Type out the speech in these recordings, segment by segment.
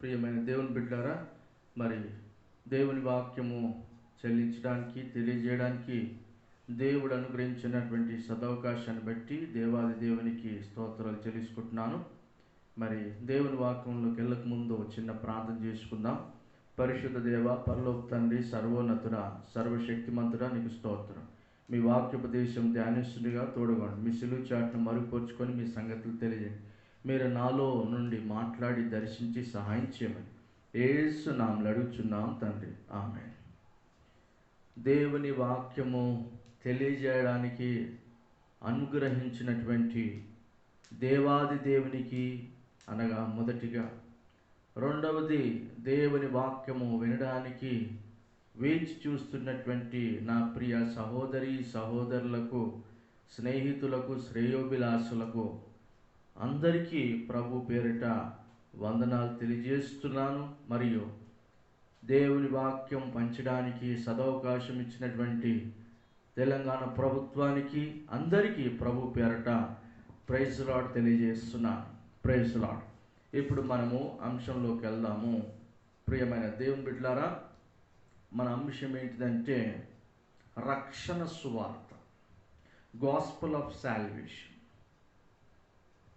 ప్రియమైన దేవుని బిడ్డారా, మరి దేవుని వాక్యము చెల్లించడానికి తెలియజేయడానికి దేవుడు అనుగ్రహించినటువంటి సదవకాశాన్ని బట్టి దేవాది దేవునికి స్తోత్రాలు చెల్లించుకుంటున్నాను. మరి దేవుని వాక్యంలోకి వెళ్ళక ముందు చిన్న ప్రార్థన చేసుకుందాం. పరిశుద్ధ దేవ, పరలోక తండ్రి, సర్వోన్నతుడ, సర్వశక్తిమంతుడ, నీకు స్తోత్రం. మీ వాక్యోపదేశం ధ్యానిస్తుండగా తోడుకోండి. మీ సిలువ చాటును మరుగుపరుచుకొని మీ సంగతులు తెలియజేయండి. మీరు నాలో నుండి మాట్లాడి దర్శించి సహాయం చేయమని యేసు నామములో అడుగుచున్నాం తండ్రి, ఆమేన్. దేవుని వాక్యము తెలియజేయడానికి అనుగ్రహించినటువంటి దేవాది దేవునికి అనగా మొదటిగా, రెండవది దేవుని వాక్యము వినడానికి వేచి చూస్తున్నటువంటి నా ప్రియ సహోదరి సహోదరులకు, స్నేహితులకు, శ్రేయోభిలాషులకు అందరికీ ప్రభు పేరిట వందనాలు తెలియజేస్తున్నాను. మరియు దేవుని వాక్యం పంచడానికి సదవకాశం ఇచ్చినటువంటి తెలంగాణ ప్రభుత్వానికి అందరికీ ప్రభు పేరిట ప్రైజ్ లార్డ్ తెలియజేస్తున్నాను. Praise Lord. ఇప్పుడు మనము అంశంలోకి వెళ్దాము. ప్రియమైన దేవుని బిడ్డలారా, మన అంశం ఏంటిదంటే రక్షణ సువార్త, గాస్పెల్ ఆఫ్ సాల్వేషన్.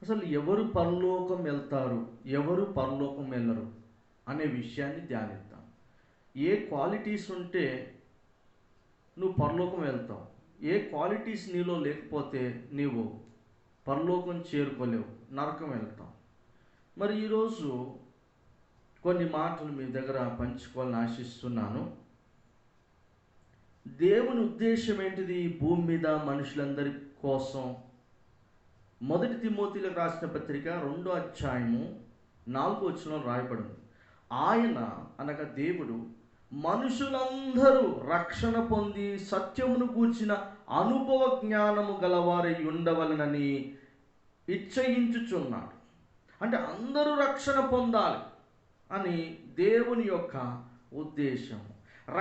అసలు ఎవరు పరలోకం వెళ్తారు, ఎవరు పరలోకం వెళ్ళరు అనే విషయాన్ని ధ్యానిద్దాం. ఏ క్వాలిటీస్ ఉంటే నువ్వు పరలోకం వెళ్తావు, ఏ క్వాలిటీస్ నీలో లేకపోతే నీవు పరలోకం చేరుకోలేవు, నరకం వెళ్తావు. మరి ఈరోజు కొన్ని మాటలు మీ దగ్గర పంచుకోవాలని ఆశిస్తున్నాను. దేవుని ఉద్దేశం ఏంటిది భూమి మీద మనుషులందరి కోసం? మొదటి తిమోతిలకు రాసిన పత్రిక 2వ అధ్యాయము 4వ వచనంలో రాయబడింది, ఆయన అనగా దేవుడు మనుషులందరూ రక్షణ పొంది సత్యమును గూర్చిన అనుభవ జ్ఞానము గలవారై ఉండవలనని ఇచ్చయించుచున్నాడు. అంటే అందరూ రక్షణ పొందాలి అని దేవుని యొక్క ఉద్దేశం.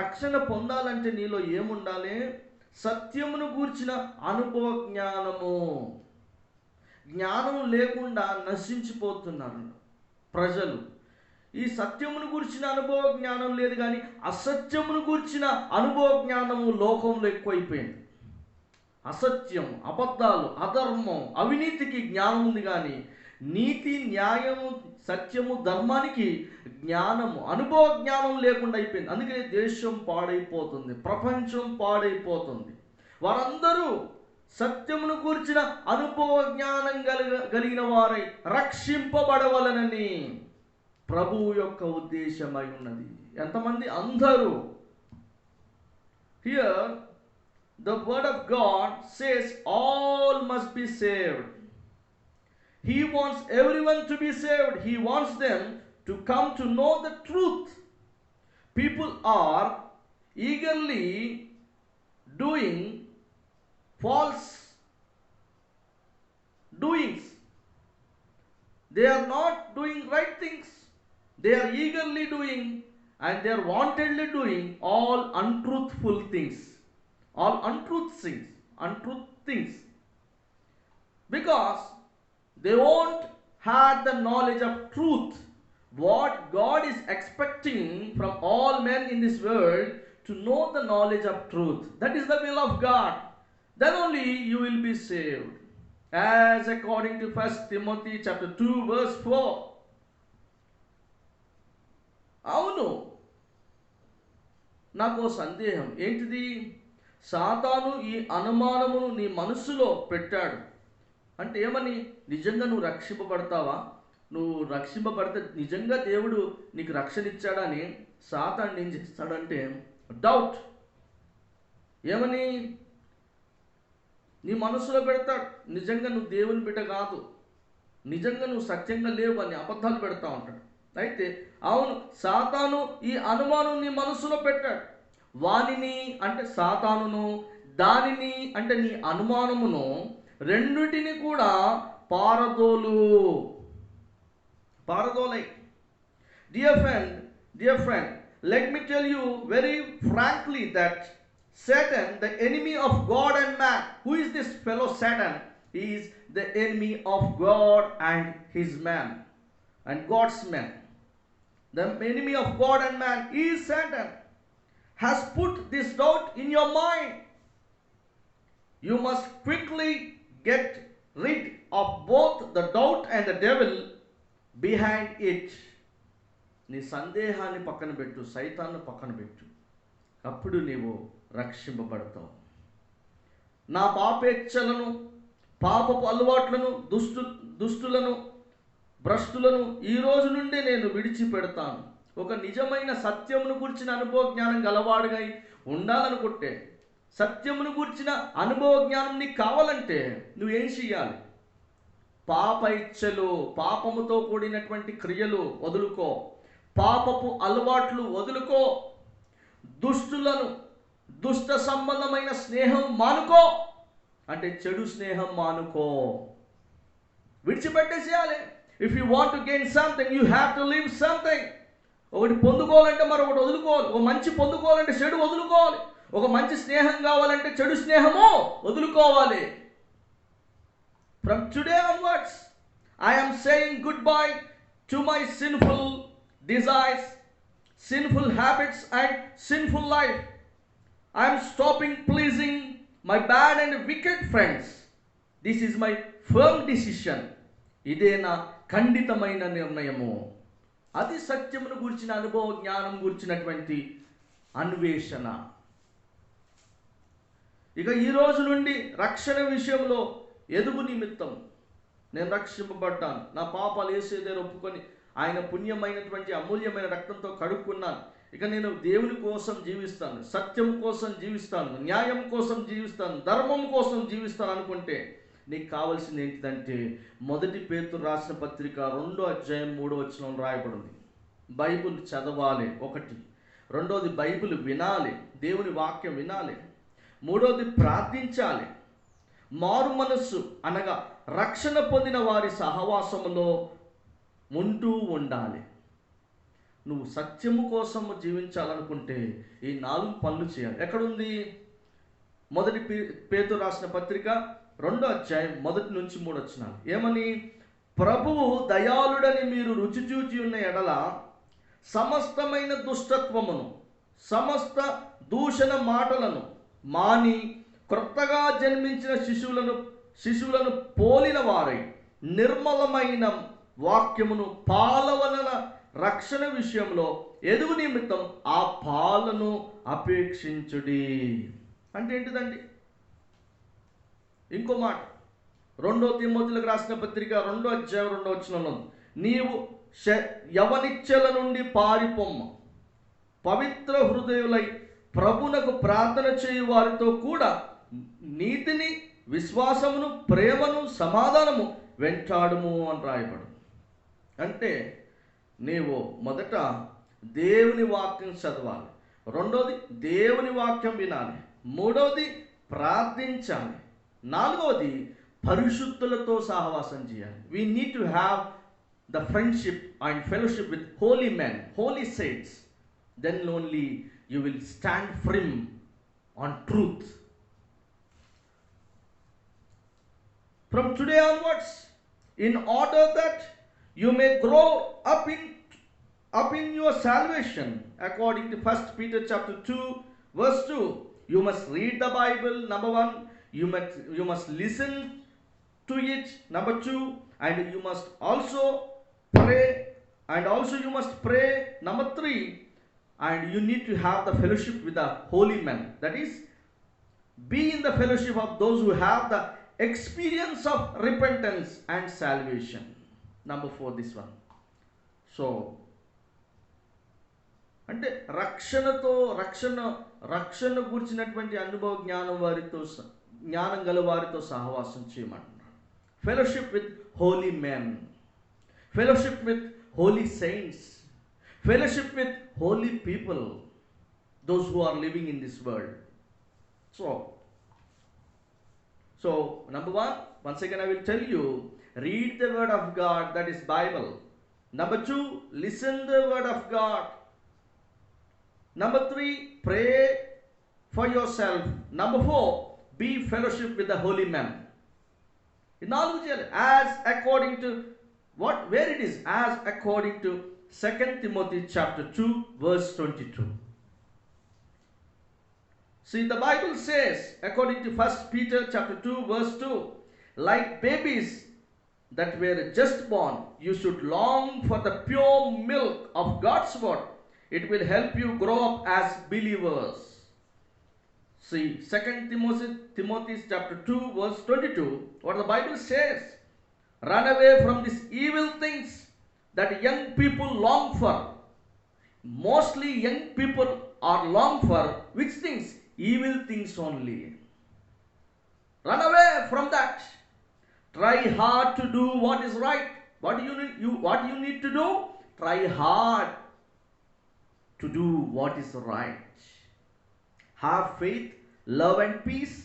రక్షణ పొందాలంటే నీలో ఏముండాలి? సత్యమును గూర్చిన అనుభవ జ్ఞానము. జ్ఞానం లేకుండా నశించిపోతున్నారు ప్రజలు. ఈ సత్యమును గురించిన అనుభవ జ్ఞానం లేదు, కానీ అసత్యమును గురించిన అనుభవ జ్ఞానము లోకంలో ఎక్కువైపోయింది. అసత్యం, అబద్ధాలు, అధర్మం, అవినీతికి జ్ఞానం ఉంది, కానీ నీతి, న్యాయము, సత్యము, ధర్మానికి జ్ఞానము, అనుభవ జ్ఞానం లేకుండా అయిపోయింది. అందుకని దేశం పాడైపోతుంది, ప్రపంచం పాడైపోతుంది. వారందరూ సత్యమును కూర్చిన అనుభవ జ్ఞానం కలిగిన వారై రక్షింపబడవలనని ప్రభువు యొక్క ఉద్దేశమై ఉన్నది. ఎంతమంది? అందరూ. Here the word of God says all must be saved. He wants everyone to be saved. He wants them to come to know the truth. People are eagerly doing false doings. They are not doing right things. They are eagerly doing, and they are wantedly doing all untruthful things, all untruth things, because they won't have the knowledge of truth, what God is expecting from all men in this world, to know the knowledge of truth. That is the will of God. Then only you will be saved, as according to 1 Timothy chapter 2 verse 4. అవును, నాకు సందేహం ఏంటిది? సాతాను ఈ అనుమానమును నీ మనసులో పెట్టాడు. అంటే ఏమని? నిజంగా నువ్వు రక్షింపబడతావా? నువ్వు రక్షింపబడితే నిజంగా దేవుడు నీకు రక్షణ ఇచ్చాడని సాతాను ఏం చేస్తాడంటే డౌట్. ఏమని? నీ మనసులో పెడతాడు, నిజంగా నువ్వు దేవుని బిడ్డ కాదు, నిజంగా నువ్వు సత్యంగా లేవు అని అబద్ధాలు పెడతా ఉంటాడు. అయితే అవును, సాతాను ఈ అనుమానం నీ మనసులో పెట్టాడు. వానిని అంటే సాతానును, దానిని అంటే నీ అనుమానమును, రెండిటిని కూడా పారదోలై. Dear friend, let me tell you very frankly that Satan, the enemy of God and man. Who is this fellow Satan? He is the enemy of God and his man and God's man. the enemy of God and man is Satan, has put this doubt in your mind. You must quickly get rid of both the doubt and the devil behind it. నీ సందేహాన్ని పక్కన పెట్టు, సైతాన్ని పక్కన పెట్టు, అప్పుడు నీవు రక్షింపబడతావు. నా పాపేచ్ఛలను, పాపపు అలవాట్లను, దుష్టులను, భ్రష్టులను ఈ రోజు నుండి నేను విడిచిపెడతాను. ఒక నిజమైన సత్యమును గురించిన అనుభవ జ్ఞానం గలవాడుగా ఉండాలనుకుంటే, సత్యమును గురించిన అనుభవ జ్ఞానం నీకు కావాలంటే నువ్వేం చెయ్యాలి? పాప ఇచ్చలు, పాపముతో కూడినటువంటి క్రియలు వదులుకో, పాపపు అలవాట్లు వదులుకో, దుష్టులను, దుష్ట సంబంధమైన స్నేహం మానుకో. అంటే చెడు స్నేహం మానుకో, విడిచిపెట్టేసేయాలి. If you want to gain something, you have to leave something. ఒకటి పొందుకోవాలంటే మరొకటి వదులుకోవాలి. ఒక మంచి పొందుకోవాలంటే చెడు వదులుకోవాలి. ఒక మంచి స్నేహం కావాలంటే చెడు స్నేహము వదులుకోవాలి. From today onwards, I am saying goodbye to my sinful desires, sinful habits and sinful life. I am stopping pleasing my bad and wicked friends. This is my firm decision. ఇదే నా ఖండితమైన నిర్ణయము. అది సత్యమును గురించిన అనుభవ జ్ఞానం గురించినటువంటి అన్వేషణ. ఇక ఈ రోజు నుండి రక్షణ విషయంలో ఎదుగు నిమిత్తం నేను రక్షింపబడ్డాను. నా పాపాలు యేసు ఒప్పుకొని ఆయన పుణ్యమైనటువంటి అమూల్యమైన రక్తంతో కడుక్కున్నాను. ఇక నేను దేవుని కోసం జీవిస్తాను, సత్యం కోసం జీవిస్తాను, న్యాయం కోసం జీవిస్తాను, ధర్మం కోసం జీవిస్తాను అనుకుంటే నీకు కావాల్సింది ఏంటిదంటే, 1 పేతురు రాసిన పత్రిక 2వ అధ్యాయం 3వ వచనం రాయబడింది. బైబిల్ చదవాలి ఒకటి, రెండోది బైబిల్ వినాలి, దేవుని వాక్యం వినాలి, మూడోది ప్రార్థించాలి, మారు మనస్సు అనగా రక్షణ పొందిన వారి సహవాసములో ఉంటూ ఉండాలి. నువ్వు సత్యము కోసము జీవించాలనుకుంటే ఈ 4 పనులు చేయాలి. ఎక్కడుంది? 1 పేతురు రాసిన పత్రిక 2వ అధ్యాయం 1 నుంచి 3 వచనాలు. ఏమని? ప్రభువు దయాళుడని మీరు రుచి చూచి ఉన్న ఎడల సమస్తమైన దుష్టత్వమును, సమస్త దూషణ మాటలను మాని క్రొత్తగా జన్మించిన శిశువులను పోలిన వారై నిర్మలమైన వాక్యమును పాల వలన రక్షణ విషయంలో ఎదుగు నిమిత్తం ఆ పాలను అపేక్షించుడి. అంటే ఏంటిదండి? ఇంకో మాట, 2 తిమోతిలకు రాసిన పత్రిక 2వ అధ్యాయం 2వ వచనంలో, నీవు యవనిచ్చల నుండి పారిపోమ్మ, పవిత్ర హృదయులై ప్రభునకు ప్రార్థన చేయు వారితో కూడా నీతిని, విశ్వాసమును, ప్రేమను, సమాధానము వెంటాడుము అని రాయబడు. అంటే నీవు మొదట దేవుని వాక్యం చదవాలి, రెండోది దేవుని వాక్యం వినాలి, మూడవది ప్రార్థించాలి, నాలుగవది పరిశుద్ధులతో సహవాసం చేయాలి. We need to have the friendship and fellowship with holy men, holy saints. Then only you will stand firm on truth. From today onwards, in order that you may grow up in your salvation, according to 1 Peter chapter 2 verse 2, you must read the Bible, number 1, you must listen to it, number 2, and you must also pray, number 3, and you need to have the fellowship with the holy men. That is, be in the fellowship of those who have the experience of repentance and salvation. Number 4, this one. So, అంటే రక్షణ గురించినటువంటి అనుభవ జ్ఞానం గల వారితో సహవాసం చేయమంటున్నాడు. Fellowship with holy men, fellowship with holy saints, fellowship with holy people, those who are living in this world. So number 1, once again I will tell you, read the word of God, that is Bible. Number 2, listen the word of God. Number 3, pray for yourself. Number 4, be fellowship with the holy men. In all, as according to where it is, as according to 2 Timothy chapter 2 verse 22. See, the Bible says, according to 1 Peter chapter 2 verse 2, like babies that were just born, you should long for the pure milk of God's word. It will help you grow up as believers. See, 2 Timothy chapter 2 verse 22, what the Bible says, run away from these evil things that young people long for. Mostly young people are long for which things? Evil things only. Run away from that. Try hard to do what is right. What you need to do? Try hard to do what is right. Have faith, love and peace.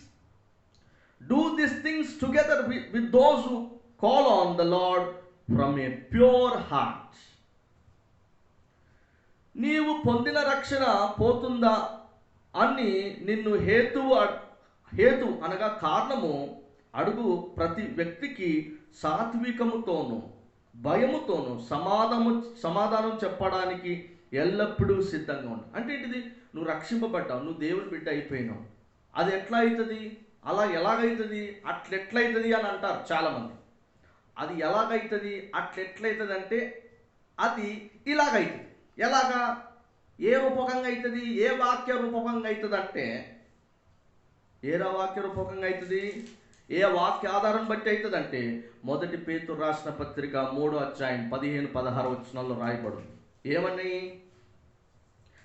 Do these things together with those who call on the Lord from a pure heart. నీవు పొందిన రక్షణ పోతుందా అని నిన్ను హేతు అనగా కారణము అడుగు ప్రతి వ్యక్తికి సాత్వికముతోను భయముతోను సమాధానం చెప్పడానికి ఎల్లప్పుడూ సిద్ధంగా ఉండు. అంటే ఏంటిది? నువ్వు రక్షింపబడ్డావు, నువ్వు దేవుని బిడ్డ అయిపోయినావు. అది ఎట్లా అవుతుంది? అలా ఎలాగైతుంది? అట్లెట్లయితుంది అని అంటారు చాలామంది. అది ఎలాగైతుంది, అట్లెట్లయితుంది అంటే అది ఇలాగైతుంది. ఎలాగా? ఏ రూపకంగా అవుతుంది? ఏ వాక్య రూపకంగా అవుతుంది అంటే ఏ వాక్య రూపకంగా అవుతుంది? ఏ వాక్య ఆధారం బట్టి అవుతుంది అంటే 1 పేతురు రాసిన పత్రిక 3వ అధ్యాయం 15-16 వచనాల్లో రాయబడింది. ఏమని?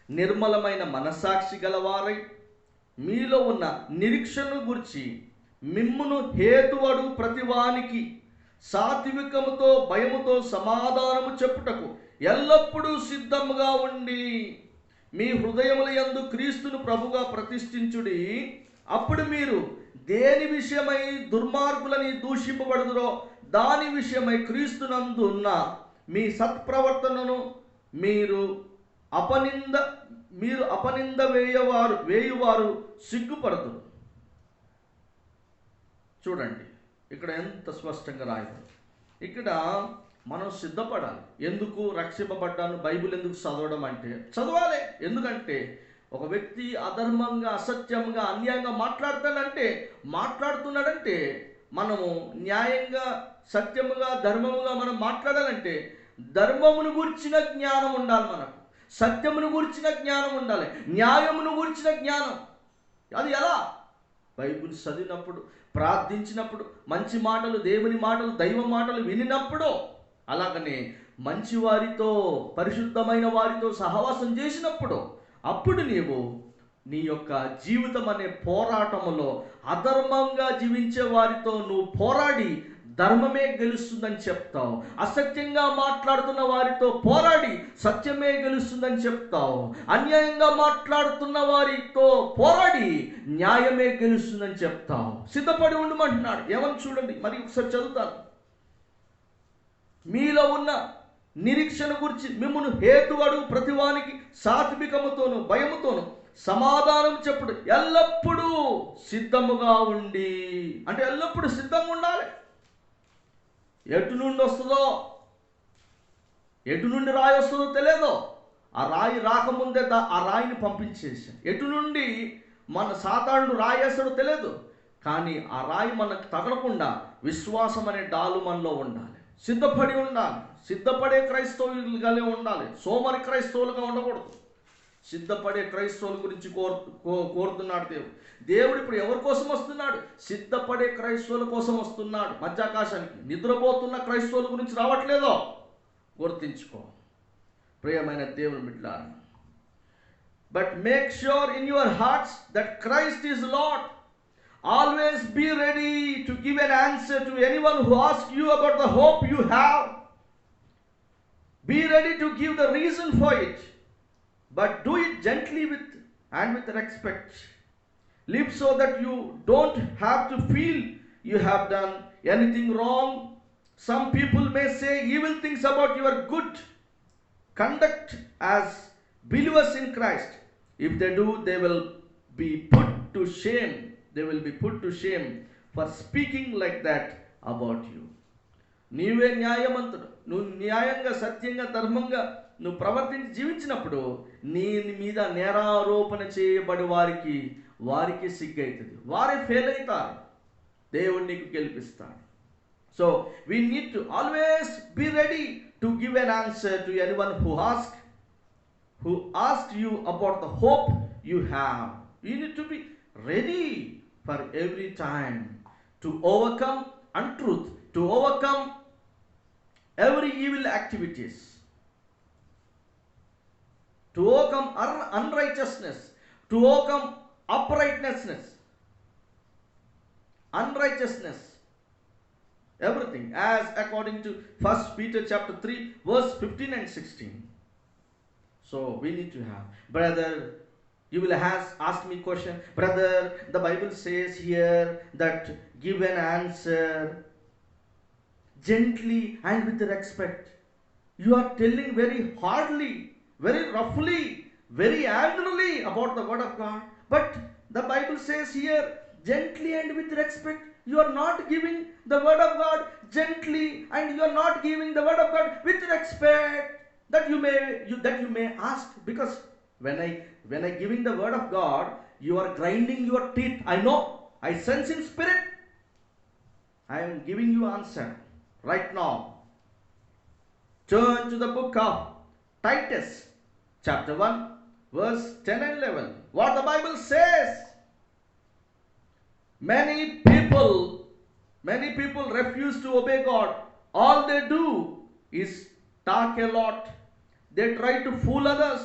నిర్మలమైన మనస్సాక్షి గలవారై మీలో ఉన్న నిరీక్షను గురించి మిమ్మును హేతువడు ప్రతివానికి సాత్వికముతో భయముతో సమాధానము చెప్పుటకు ఎల్లప్పుడూ సిద్ధముగా ఉండి మీ హృదయముల యందు క్రీస్తును ప్రభుగా ప్రతిష్ఠించుడి. అప్పుడు మీరు దేని విషయమై దుర్మార్గులని దూషింపబడుదురో దాని విషయమై క్రీస్తునందు ఉన్న మీ సత్ప్రవర్తనను మీరు అపనింద వేయువారు సిగ్గుపడుతురు. చూడండి ఇక్కడ ఎంత స్పష్టంగా రాయబడింది. ఇక్కడ మనం సిద్ధపడాలి. ఎందుకు రక్షింపబడ్డాను? బైబిల్ ఎందుకు చదవడం అంటే చదవాలి. ఎందుకంటే ఒక వ్యక్తి అధర్మంగా, అసత్యంగా, అన్యాయంగా మాట్లాడుతున్నాడంటే మనము న్యాయంగా, సత్యముగా, ధర్మముగా మనం మాట్లాడాలంటే ధర్మమును గురించిన జ్ఞానం ఉండాలి మనకు. సత్యమును గురించిన జ్ఞానం ఉండాలి. న్యాయమును గురించిన జ్ఞానం. అది ఎలా? బైబిల్ చదివినప్పుడు, ప్రార్థించినప్పుడు, మంచి మాటలు, దేవుని మాటలు, దైవ మాటలు వినినప్పుడు, అలాగనే మంచి వారితో, పరిశుద్ధమైన వారితో సహవాసం చేసినప్పుడు, అప్పుడు నీవు నీ యొక్క జీవితం అనే పోరాటములో అధర్మంగా జీవించే వారితో నువ్వు పోరాడి ధర్మమే గెలుస్తుందని చెప్తావు. అసత్యంగా మాట్లాడుతున్న వారితో పోరాడి సత్యమే గెలుస్తుందని చెప్తావు. అన్యాయంగా మాట్లాడుతున్న వారితో పోరాడి న్యాయమే గెలుస్తుందని చెప్తావు. సిద్ధపడి ఉండమంటున్నాడు. ఏమని చూడండి, మరి ఒకసారి చదువుతాను. మీలో ఉన్న నిరీక్షణ గురించి మిమ్మును హేతువడు ప్రతివానికి సాత్వికముతోను భయముతోను సమాధానం చెప్పుడు ఎల్లప్పుడూ సిద్ధముగా ఉండి. అంటే ఎల్లప్పుడూ సిద్ధంగా ఉండాలి. ఎటు నుండి వస్తుందో, ఎటు నుండి రాయి వస్తుందో తెలియదో. ఆ రాయి రాకముందే ఆ రాయిని పంపించేసాడు. ఎటు నుండి మన సాతానుడు రాయి వేస్తాడో తెలియదు. కానీ ఆ రాయి మనకు తగలకుండా విశ్వాసం అనే డాలు మనలో ఉండాలి. సిద్ధపడి ఉండాలి. సిద్ధపడే క్రైస్తవులుగానే ఉండాలి. సోమరి క్రైస్తవులుగా ఉండకూడదు. సిద్ధపడే క్రైస్తవుల గురించి కోరుతున్నాడు దేవుడు. దేవుడు ఇప్పుడు ఎవరి కోసం వస్తున్నాడు? సిద్ధపడే క్రైస్తవుల కోసం వస్తున్నాడు. మధ్యాకాశానికి నిద్రపోతున్న క్రైస్తవుల గురించి రావట్లేదో గుర్తించుకో ప్రియమైన దేవుని బిడ్డలారా. But make sure in your hearts that Christ is lord. Always be ready to give an answer to anyone who asks you about the hope you have. Be ready to give the reason for it, but do it gently with respect. Live so that you don't have to feel you have done anything wrong. Some people may say evil things about your good conduct as believers in Christ. If they do, they will be put to shame. They will be put to shame for speaking like that about you. నీవే న్యాయవంతుడు, నువ్వు న్యాయంగా, సత్యంగా, ధర్మంగా నువ్వు ప్రవర్తించి జీవించినప్పుడు నీ మీద నేరారోపణ చేయబడి వారికి సిగ్గవుతుంది, వారే ఫెయిల్ అవుతారు, దేవుడు నీకు గెలిపిస్తాడు. So we need to always be ready to give an answer to anyone who asked you about the hope you have. You need to be ready for every time to overcome untruth, to overcome every evil activities, to overcome unrighteousness, to overcome unrighteousness, everything, as according to 1 Peter chapter 3 verse 15 and 16. So we need to have, brother, you will ask me question, brother, the Bible says here that give an answer gently and with respect. You are telling very hardly, very roughly, very angrily about the word of God, but the Bible says here gently and with respect. You are not giving the word of God gently, and you are not giving the word of God with respect, that you may ask, because when I giving the word of God, you are grinding your teeth. I know, I sense in spirit. I am giving you answer right now. Turn to the book of Titus chapter 1 verse 10 and 11. What the Bible says: many people refuse to obey God. All they do is talk a lot. They try to fool others.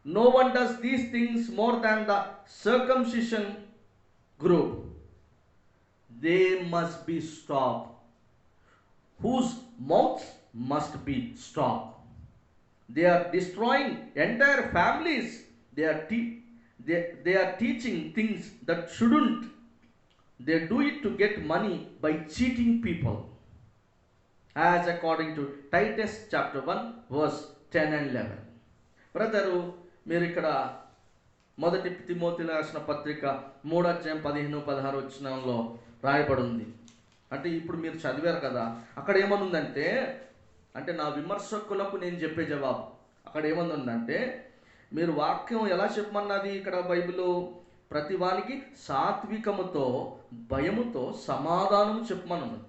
No one does these things more than the circumcision group. They must be stopped, whose mouths must be stopped. They are destroying entire families. They are teaching things that shouldn't. They do it to get money by cheating people, as according to Titus chapter 1 verse 10 and 11. Brother, మీరు ఇక్కడ మొదటి తిమోతిలో రాసిన పత్రిక 3:15-16 వచనంలో రాయబడి ఉంది. అంటే ఇప్పుడు మీరు చదివారు కదా, అక్కడ ఏమనుందంటే, అంటే నా విమర్శకులకు నేను చెప్పే జవాబు అక్కడ ఏమనుందంటే, మీరు వాక్యం ఎలా చెప్పమన్నది ఇక్కడ బైబిల్, ప్రతి వానికి సాత్వికముతో భయముతో సమాధానం చెప్పమన్నది.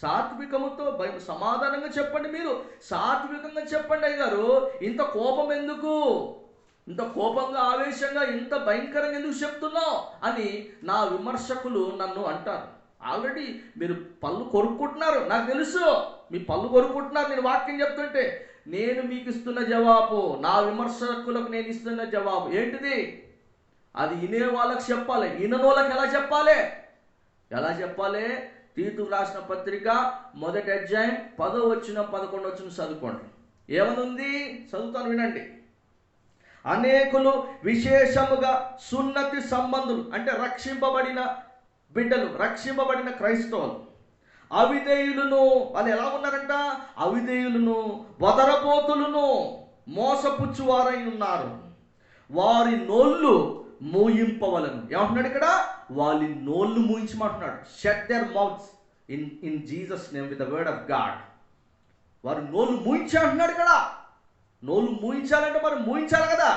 సాత్వికముతో భయం, సమాధానంగా చెప్పండి, మీరు సాత్వికంగా చెప్పండి. అయ్యారు, ఇంత కోపం ఎందుకు, ఇంత కోపంగా, ఆవేశంగా, ఇంత భయంకరంగా ఎందుకు చెప్తున్నావు అని నా విమర్శకులు నన్ను అంటారు. ఆల్రెడీ మీరు పళ్ళు కొరుక్కుంటున్నారు, నాకు తెలుసు, మీ పళ్ళు కొరుక్కుంటున్నారు నేను వాక్యం చెప్తుంటే. నేను మీకు ఇస్తున్న జవాబు, నా విమర్శకులకు నేను ఇస్తున్న జవాబు ఏంటిది? అది వినే వాళ్ళకి చెప్పాలి, వినని వాళ్ళకి ఎలా చెప్పాలి? తీతు రాసిన పత్రిక 1వ అధ్యాయం 10వ వచనం 11వ వచనం చదువుకోండి. ఏమనుంది? చదువుతాను, వినండి. అనేకులు విశేషముగా సున్నతి సంబంధులు, అంటే రక్షింపబడిన బిడ్డలు, రక్షింపబడిన క్రైస్తవులు, అవిధేయులను, వాళ్ళు ఎలా ఉన్నారంట? అవిధేయులను, వదరబోతులను, మోసపుచ్చువారై ఉన్నారు. వారి నోళ్ళు మూయింపవలను. ఏమంటున్నాడు ఇక్కడ? వాళ్ళ నోళ్ళు మూయించమంటున్నాడు. Shut their mouths in Jesus name with the word of God. వారి నోళ్ళు మూయించే అంటున్నాడు ఇక్కడ. నోళ్ళు మూయించాలంటే మరి మూయించాలి కదా,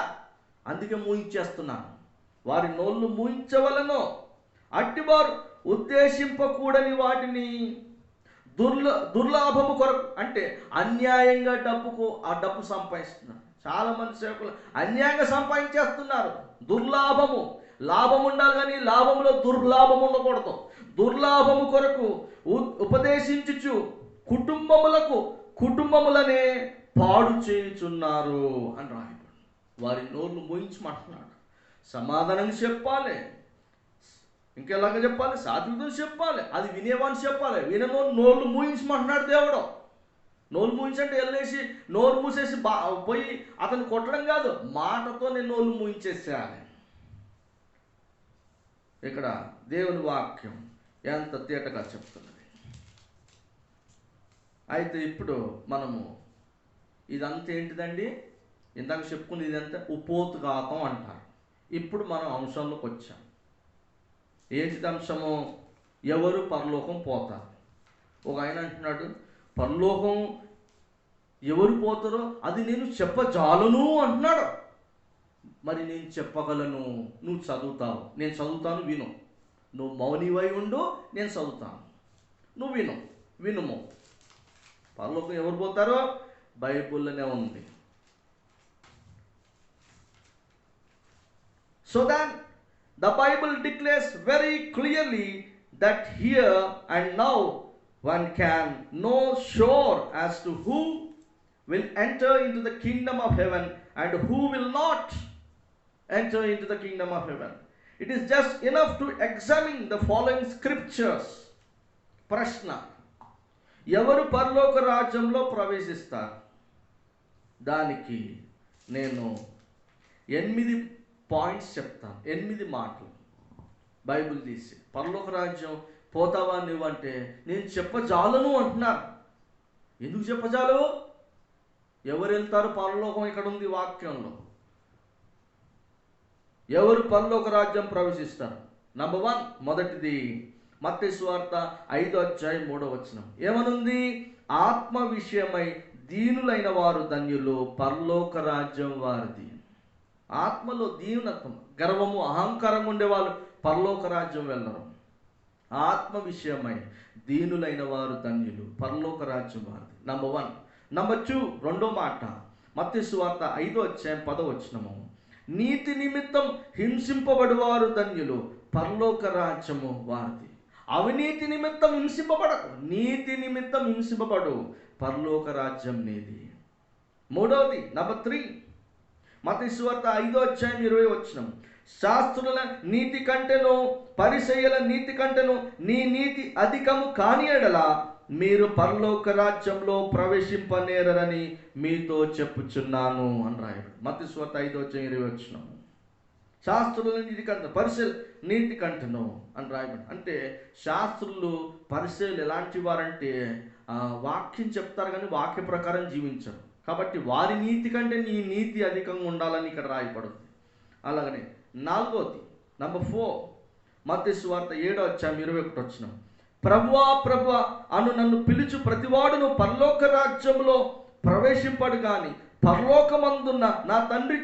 అందుకే మూయించేస్తున్నాను. వారి నోళ్ళు మూయించవలను. అట్టివారు ఉద్దేశింపకూడని వాటిని దుర్లాభము కొరకు, అంటే అన్యాయంగా డబ్బు సంపాదిస్తున్నారు. చాలా మంది సేవకులు అన్యాయంగా సంపాదించేస్తున్నారు. దుర్లాభము, లాభం ఉండాలి కానీ లాభంలో దుర్లాభం ఉండకూడదు. దుర్లాభము కొరకు ఉపదేశించుచు కుటుంబములనే పాడు చేయుచున్నారు అని రాయబడి. వారి నోర్లు మూయించమంటున్నాడు. సమాధానం చెప్పాలి, ఇంకెలాగ చెప్పాలి? సాత్వికం చెప్పాలి, అది వినేవాడిని చెప్పాలి. విననో నోళ్ళు మూయించమంటున్నాడు దేవుడు. నోరు మూయించంటే వెళ్ళేసి నోరు మూసేసి పోయి అతను కొట్టడం కాదు, మాటతో నేను నోరు మూయించేసేయాలి. ఇక్కడ దేవుని వాక్యం ఎంత తేటగా చెప్తున్నది. అయితే ఇప్పుడు మనము ఇదంతా ఏంటిదండి? ఇందాక చెప్పుకుని ఇదంతా ఉపోద్ఘాతం అంటారు. ఇప్పుడు మనం అంశంలోకి వచ్చాం. ఏంటిది అంశము? ఎవరు పరలోకం పోతారు. ఒక ఆయన అంటున్నాడు, పరలోకం ఎవరు పోతారో అది నేను చెప్పజాలను అంటున్నాడు. మరి నేను చెప్పగలను, నువ్వు చదువుతావు, నేను చదువుతాను, విను. నువ్వు మౌనివై ఉండు, నేను చదువుతాను, నువ్వు వినుము. పరలోకం ఎవరు పోతారో బైబిల్లోనే ఉంది. So then the Bible declares very clearly that here and now one can know sure as to who will enter into the kingdom of heaven and who will not enter into the kingdom of heaven. It is just enough to examine the following scriptures. ప్రశ్న, ఎవరు పరలోక రాజ్యంలో ప్రవేశిస్తారు? దానికి నేను 8 points చెప్తాను, 8 మాటలు Bible తీసి. పరలోక రాజ్యం పోతావా నువ్వంటే నేను చెప్పజాలను అంటున్నారు. ఎందుకు చెప్పజాలు? ఎవరు వెళ్తారు పరలోకం? ఇక్కడ ఉంది వాక్యంలో. ఎవరు పరలోక రాజ్యం ప్రవేశిస్తారు? నంబర్ 1, మొదటిది మత్తయి సువార్త 5:3 ఏమనుంది? ఆత్మ విషయమై దీనులైన వారు ధన్యులు, పరలోక రాజ్యం వారిది. ఆత్మలో దీనత్వం, గర్వము, అహంకారం ఉండేవాళ్ళు పరలోక రాజ్యం వెళ్ళరు. ఆత్మ విషయమై దీనులైన వారు ధన్యులు, పరలోక రాజ్యం వారిది. నంబర్ 1. నంబర్ 2, రెండో మాట మత్తయి సువార్త 5:10 నీతి నిమిత్తం హింసింపబడువారు ధన్యులు, పరలోక రాజ్యము వారిది. అవినీతి నిమిత్తం హింసింపబడకు, నీతి నిమిత్తం హింసింపబడు, పరలోక రాజ్యం నీది. మూడవది నంబర్ 3 మత్తయి సువార్త 5:20 శాస్త్రుల నీతి కంటేనో పరిసయ్యుల నీతి కంటేనో నీ నీతి అధికము కాని ఎడల మీరు పరలోక రాజ్యంలో ప్రవేశింపనేరని మీతో చెప్పుచున్నాను అని రాయడు. మత్తయి సువార్త 5:20 శాస్త్రుల నీతి కంటే పరిసయ్యుల నీతి కంటేనో అని రాయబడి. అంటే శాస్త్రులు పరిసయ్యులు ఎలాంటి వారంటే వాక్యం చెప్తారు కానీ వాక్య ప్రకారం జీవించరు. కాబట్టి వారి నీతి కంటే నీ నీతి అధికంగా ఉండాలని ఇక్కడ రాయబడుతుంది. అలాగనే నాలుగోది నంబర్ 4 మత్తయి సువార్త 7:21 ప్రభువా ప్రభువా అను నన్ను పిలుచు ప్రతివాడును పరలోక రాజ్యంలో ప్రవేశింపడు గాని పరలోకమందున్న నా తండ్రి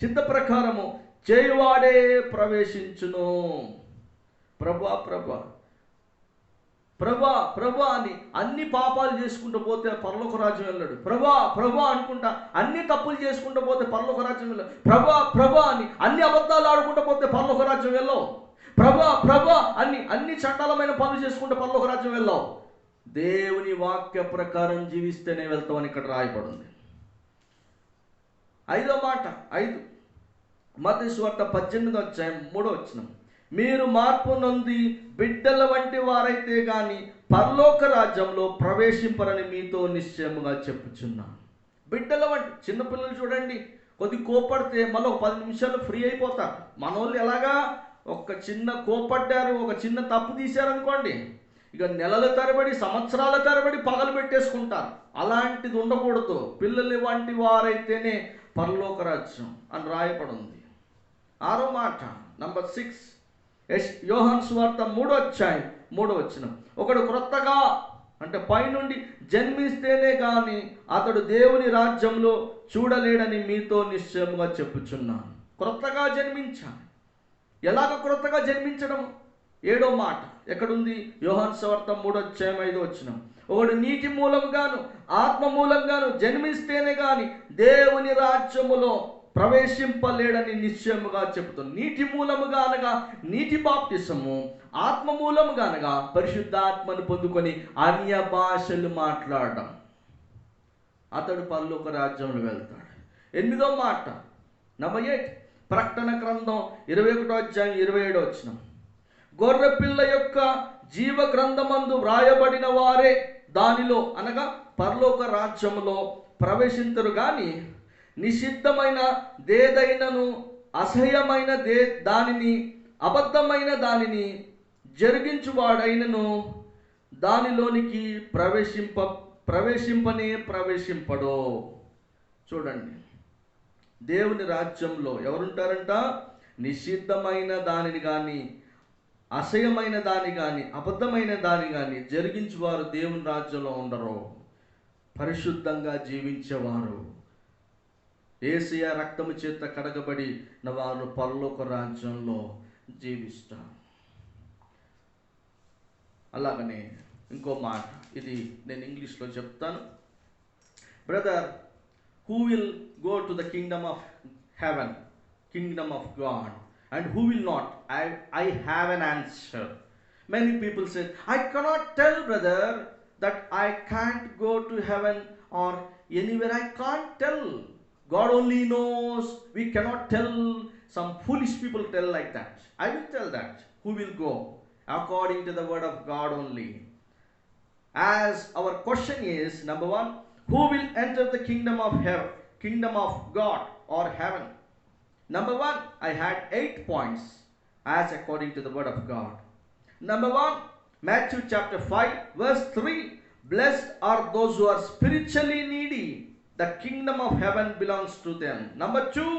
చిత్త ప్రకారము చేయువాడే ప్రవేశించును. ప్రభువా ప్రభువా ప్రభా ప్రభా అని అన్ని పాపాలు చేసుకుంటూ పోతే పరలోక రాజ్యం వెళ్ళాడు. ప్రభా ప్రభా అనుకుంటా అన్ని తప్పులు చేసుకుంటూ పోతే పరలోక రాజ్యం వెళ్ళాడు. ప్రభా ప్రభా అని అన్ని అబద్ధాలు ఆడుకుంటూ పోతే పరలోక రాజ్యం వెళ్ళావు. ప్రభా ప్రభా అన్ని చండాలమైన పనులు చేసుకుంటూ పరలోక రాజ్యం వెళ్ళావు. దేవుని వాక్య ప్రకారం జీవిస్తేనే వెళ్తామని ఇక్కడ రాయబడింది. 5వ మాట 5 మత్తయి సువార్త 18:3 మీరు మార్పు నొంది బిడ్డల వంటి వారైతే గాని పరలోక రాజ్యంలో ప్రవేశింపరని మీతో నిశ్చయముగా చెప్పుచున్నాను. బిడ్డల వంటి చిన్నపిల్లలు చూడండి, కొద్ది కోపడితే మళ్ళీ ఒక 10 నిమిషాలు ఫ్రీ అయిపోతారు. మనోళ్ళు ఎలాగా ఒక చిన్న కోపడ్డారు, ఒక చిన్న తప్పు తీశారనుకోండి, ఇక నెలల తరబడి సంవత్సరాల తరబడి పగలు పెట్టేసుకుంటారు. అలాంటిది ఉండకూడదు. పిల్లలు వంటి వారైతేనే పరలోక రాజ్యం అని రాయబడింది. 6వ మాట నంబర్ 6 యోహాను సువార్త 3:3 ఒకడు క్రొత్తగా అంటే పైనుండి జన్మిస్తేనే కానీ అతడు దేవుని రాజ్యంలో చూడలేడని మీతో నిశ్చయముగా చెప్పుచున్నాను. క్రొత్తగా జన్మించాలి. ఎలాగ క్రొత్తగా జన్మించడం? 7వ మాట ఎక్కడుంది? యోహాను సువార్త 3:5 ఒకడు నీటి మూలంగాను ఆత్మ మూలంగాను జన్మిస్తేనే కానీ దేవుని రాజ్యములో ప్రవేశింపలేడని నిశ్చయముగా చెబుతుంది. నీటి మూలముగా అనగా నీటి బాప్తిసము, ఆత్మ మూలముగా అనగా పరిశుద్ధాత్మను పొందుకొని అన్య భాషలు మాట్లాడడం. అతడు పరలోక రాజ్యంలో వెళ్తాడు. 8వ మాట నంబర్ 8 ప్రకటన గ్రంథం 21:27 గొర్రెపిల్ల యొక్క జీవ గ్రంథమందు వ్రాయబడిన వారే దానిలో అనగా పరలోక రాజ్యములో ప్రవేశించరు గాని నిషిద్ధమైన దేదైనను అసహ్యమైన దానిని అబద్ధమైన దానిని జరిగించువాడైనను దానిలోనికి ప్రవేశింపడు. చూడండి, దేవుని రాజ్యంలో ఎవరుంటారంట? నిషిద్ధమైన దానిని కానీ అసహ్యమైన దాని కానీ అబద్ధమైన దాని కానీ జరిగించువారు దేవుని రాజ్యంలో ఉండరు. పరిశుద్ధంగా జీవించేవారు, యేసయ్య రక్తము చేత కడగబడి వారు పరలోక రాజ్యంలో జీవిస్తారు. అలాగనే ఇంకో మాట, ఇది నేను ఇంగ్లీష్లో చెప్తాను. Brother, who will go to the kingdom of heaven, kingdom of God, and who will not? I have an answer. Many people say, I cannot tell, brother, that I can't go to heaven or anywhere. I can't tell. God only knows. We cannot tell. Some foolish people tell like that. I will tell that. Who will go? According to the word of God only. As our question is, number one, who will enter the kingdom of heaven, kingdom of God or heaven? Number one, I had 8 points as according to the word of God. Number one, Matthew chapter 5 verse 3, blessed are those who are spiritually needy, the kingdom of heaven belongs to them. Number two,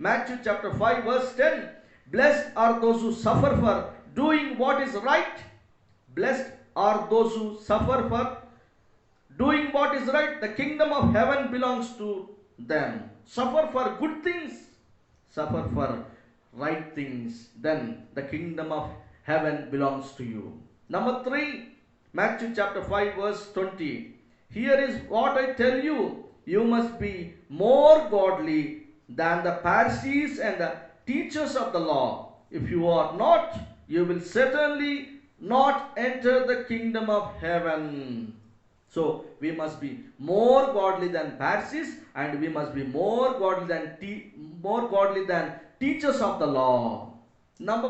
Matthew chapter 5 verse 10, blessed are those who suffer for doing what is right. Blessed are those who suffer for doing what is right. The kingdom of heaven belongs to them. Suffer for good things, suffer for right things, then the kingdom of heaven belongs to you. Number 3, Matthew chapter 5 verse 20, here is what I tell you, you must be more godly than the Pharisees and the teachers of the law. If you are not, you will certainly not enter the kingdom of heaven. So we must be more godly than Pharisees, and we must be more godly than teachers of the law. Number